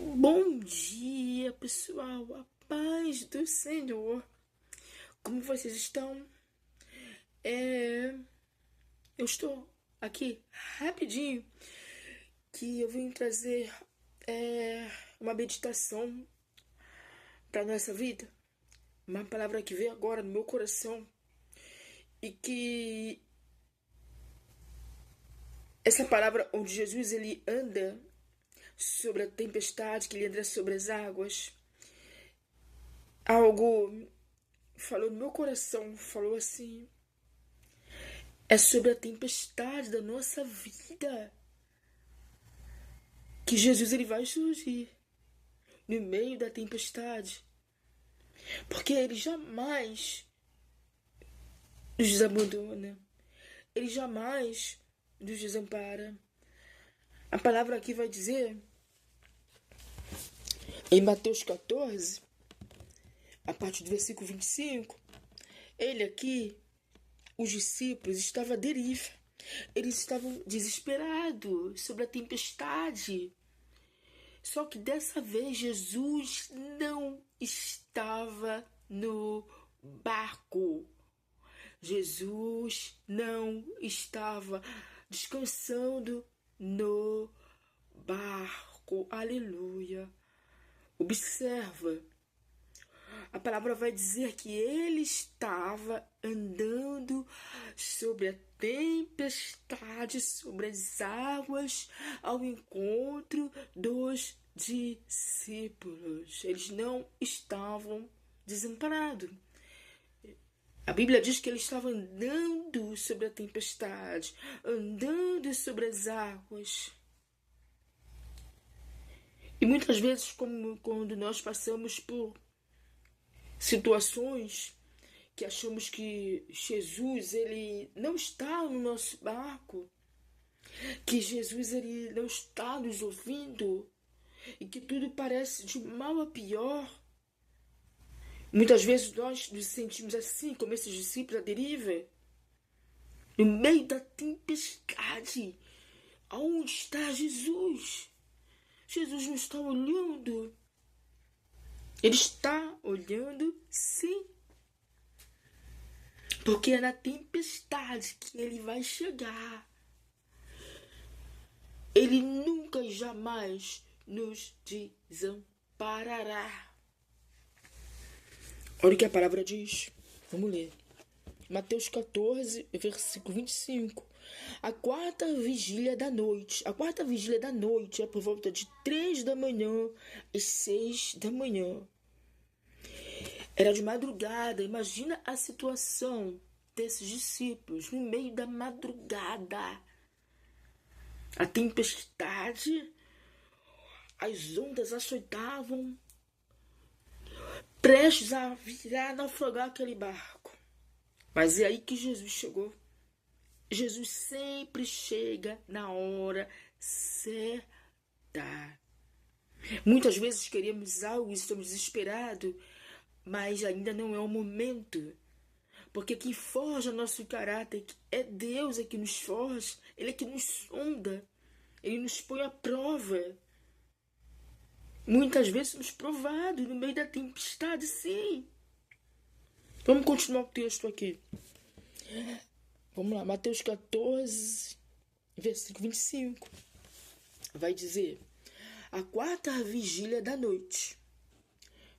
Bom dia, pessoal. A paz do Senhor. Como vocês estão? Eu estou aqui rapidinho que eu vim trazer uma meditação para nossa vida. Uma palavra que veio agora no meu coração e que essa palavra onde Jesus ele anda sobre a tempestade, que ele anda sobre as águas. Algo falou no meu coração, falou assim: é sobre a tempestade da nossa vida que Jesus ele vai surgir no meio da tempestade, porque ele jamais nos desabandona, ele jamais nos desampara. A palavra aqui vai dizer em Mateus 14, a partir do versículo 25, ele aqui, os discípulos estavam à deriva. Eles estavam desesperados sobre a tempestade. Só que dessa vez Jesus não estava no barco. Jesus não estava descansando no barco. Aleluia. Observa. A palavra vai dizer que ele estava andando sobre a tempestade, sobre as águas, ao encontro dos discípulos. Eles não estavam desamparados. A Bíblia diz que ele estava andando sobre a tempestade, andando sobre as águas. E muitas vezes, como quando nós passamos por situações que achamos que Jesus ele não está no nosso barco, que Jesus ele não está nos ouvindo e que tudo parece de mal a pior. Muitas vezes nós nos sentimos assim, como esses discípulos à deriva, no meio da tempestade. Aonde está Jesus? Jesus não está olhando. Ele está olhando, sim. Porque é na tempestade que ele vai chegar. Ele nunca e jamais nos desamparará. Olha o que a palavra diz. Vamos ler. Mateus 14, versículo 25. A quarta vigília da noite. A quarta vigília da noite é por volta de 3 da manhã e 6 da manhã. Era de madrugada. Imagina a situação desses discípulos no meio da madrugada. A tempestade, as ondas açoitavam, prestes a virar, naufragar aquele barco. Mas é aí que Jesus chegou. Jesus sempre chega na hora certa. Muitas vezes queremos algo e estamos desesperados, mas ainda não é o momento. Porque quem forja nosso caráter é Deus, é que nos forja, Ele é que nos sonda, Ele nos põe à prova. Muitas vezes somos provados no meio da tempestade, sim. Vamos continuar o texto aqui. Vamos lá, Mateus 14, versículo 25. Vai dizer: a quarta vigília da noite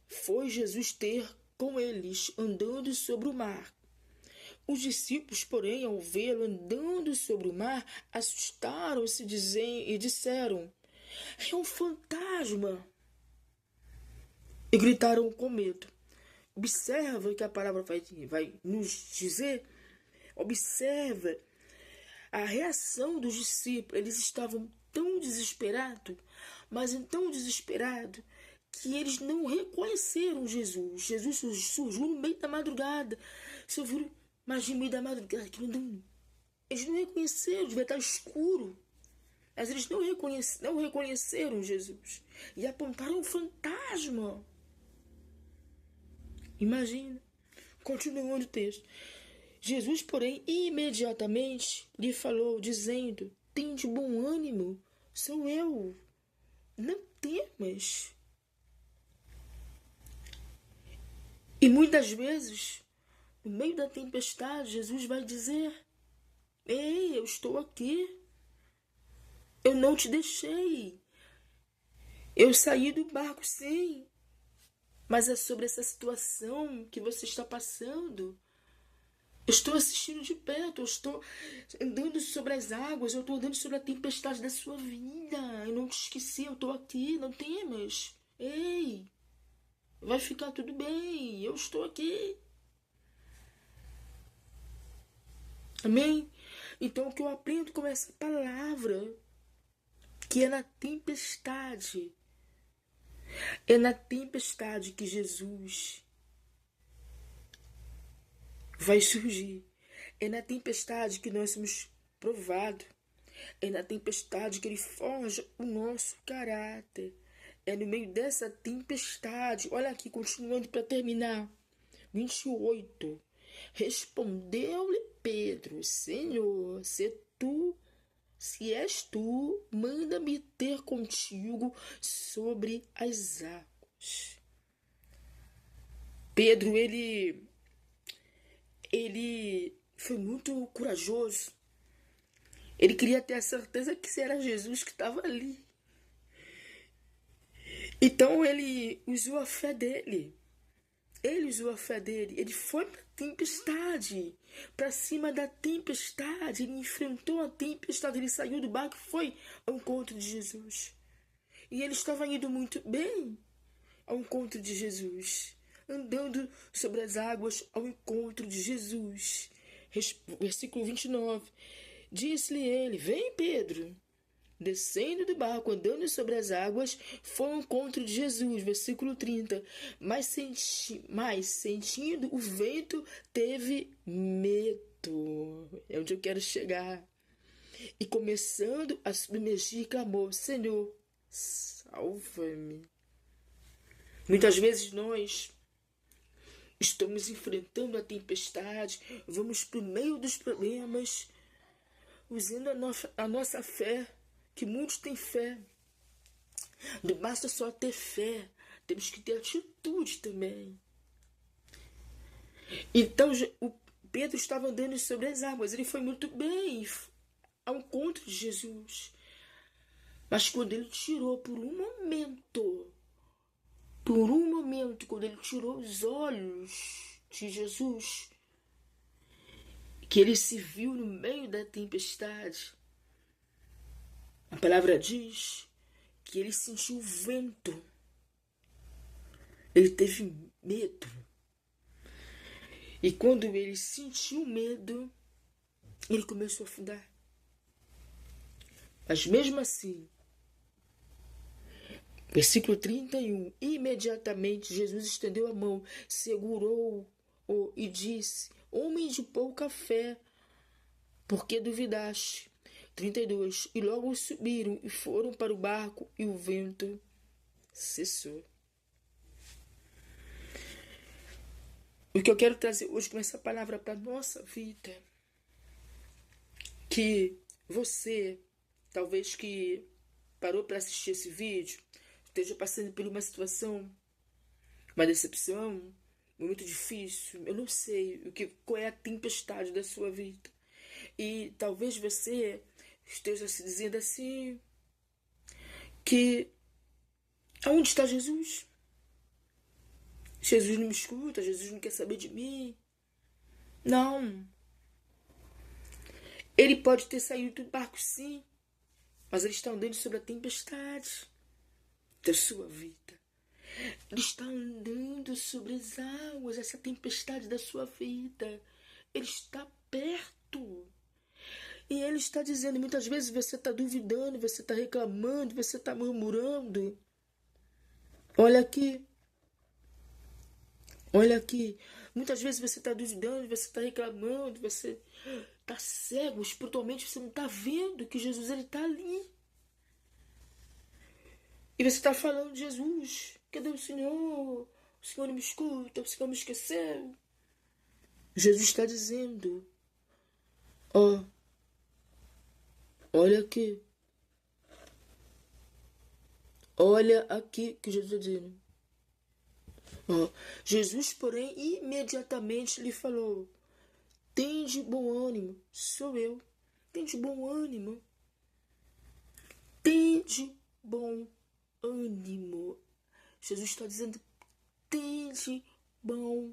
foi Jesus ter com eles andando sobre o mar. Os discípulos, porém, ao vê-lo andando sobre o mar, assustaram-se e disseram: é um fantasma! E gritaram com medo. Observa o que a palavra vai nos dizer. Observa a reação dos discípulos. Eles estavam tão desesperados, mas tão desesperados, que eles não reconheceram Jesus. Jesus surgiu no meio da madrugada. Você viu? Mas no meio da madrugada, eles não reconheceram, devia estar escuro. Mas eles não reconheceram Jesus. E apontaram um fantasma. Imagina. Continuando o texto. Jesus, porém, imediatamente lhe falou, dizendo: tende bom ânimo, sou eu. Não temas. E muitas vezes, no meio da tempestade, Jesus vai dizer: ei, eu estou aqui. Eu não te deixei. Eu saí do barco, sim. Mas é sobre essa situação que você está passando. Eu estou assistindo de perto. Eu estou andando sobre as águas. Eu estou andando sobre a tempestade da sua vida. Eu não te esqueci. Eu estou aqui. Não temas. Ei, vai ficar tudo bem. Eu estou aqui. Amém? Então, o que eu aprendo com essa palavra, que é na tempestade, é na tempestade que Jesus vai surgir. É na tempestade que nós somos provados. É na tempestade que Ele forja o nosso caráter. É no meio dessa tempestade. Olha aqui, continuando para terminar. 28. Respondeu-lhe Pedro: Senhor, se és tu, manda-me ter contigo sobre as águas. Pedro, ele foi muito corajoso. Ele queria ter a certeza que era Jesus que estava ali. Então ele usou a fé dele. Ele foi para a tempestade, para cima da tempestade. Ele enfrentou a tempestade, ele saiu do barco e foi ao encontro de Jesus. E ele estava indo muito bem ao encontro de Jesus, andando sobre as águas ao encontro de Jesus. Versículo 29. Disse-lhe ele: vem, Pedro. Descendo do barco, andando sobre as águas, foi ao encontro de Jesus. Versículo 30. Mas sentindo o vento, teve medo. É onde eu quero chegar. E começando a submergir, clamou: Senhor, salva-me. Muitas vezes nós estamos enfrentando a tempestade, vamos para o meio dos problemas, usando a nossa fé, que muitos têm fé. Não basta só ter fé, temos que ter atitude também. Então, o Pedro estava andando sobre as águas, ele foi muito bem ao encontro de Jesus. Mas quando ele tirou por um momento, quando ele tirou os olhos de Jesus, que ele se viu no meio da tempestade, a palavra diz que ele sentiu o vento. Ele teve medo. E quando ele sentiu medo, ele começou a afundar. Mas mesmo assim, versículo 31, imediatamente Jesus estendeu a mão, segurou-o e disse: homem de pouca fé, por que duvidaste? 32, e logo subiram e foram para o barco e o vento cessou. O que eu quero trazer hoje com essa palavra para a nossa vida, que você, talvez que parou para assistir esse vídeo, esteja passando por uma situação, uma decepção, muito difícil, eu não sei qual é a tempestade da sua vida. E talvez você esteja se dizendo assim, que aonde está Jesus? Jesus não me escuta, Jesus não quer saber de mim. Não. Ele pode ter saído do barco, sim, mas ele está andando sobre a tempestade da sua vida. Ele está andando sobre as águas, essa tempestade da sua vida. Ele está perto. E ele está dizendo, muitas vezes você está duvidando, você está reclamando, você está murmurando. Olha aqui. Olha aqui. Muitas vezes você está duvidando, você está reclamando, você está cego, espiritualmente você não está vendo que Jesus está ali. E você está falando, Jesus, cadê o Senhor? O Senhor não me escuta, o Senhor me esqueceu. Jesus está dizendo, olha aqui. Olha aqui que Jesus está dizendo. Ó, Jesus, porém, imediatamente lhe falou: tende bom ânimo, sou eu. Tende bom ânimo. Tende bom ânimo. Jesus está dizendo: tende bom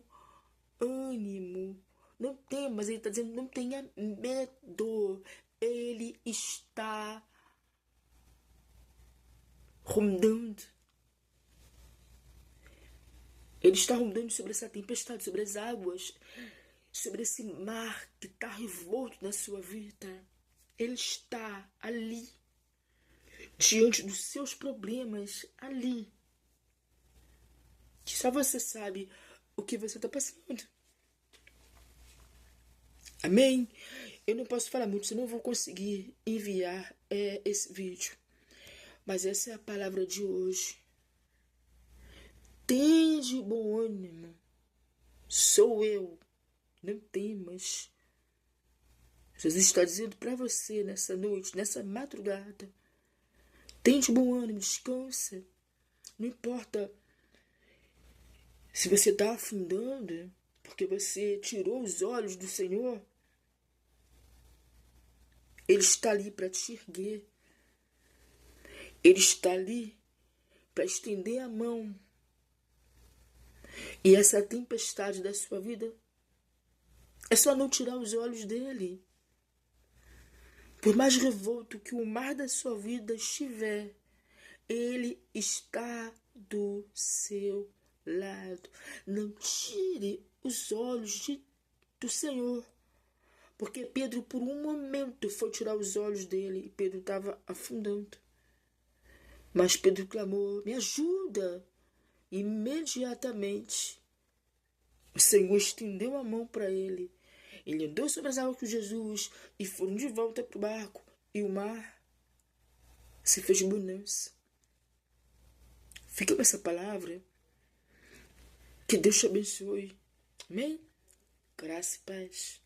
ânimo. Não temas, ele está dizendo: não tenha medo. Ele está rondando. Ele está rondando sobre essa tempestade, sobre as águas, sobre esse mar que está revolto na sua vida. Ele está ali, diante dos seus problemas, ali. Que só você sabe o que você está passando. Amém? Eu não posso falar muito, senão eu não vou conseguir enviar esse vídeo. Mas essa é a palavra de hoje. Tende bom ânimo. Sou eu. Não temas. Jesus está dizendo para você nessa noite, nessa madrugada. Tende bom ânimo, descansa. Não importa se você está afundando, porque você tirou os olhos do Senhor. Ele está ali para te erguer. Ele está ali para estender a mão. E essa tempestade da sua vida é só não tirar os olhos dele. Por mais revolto que o mar da sua vida estiver, ele está do seu lado. Não tire os olhos do Senhor. Porque Pedro, por um momento, foi tirar os olhos dele e Pedro estava afundando. Mas Pedro clamou: me ajuda! Imediatamente, o Senhor estendeu a mão para ele. Ele andou sobre as águas com Jesus e foram de volta para o barco. E o mar se fez bonança. Fica com essa palavra. Que Deus te abençoe. Amém? Graça e paz.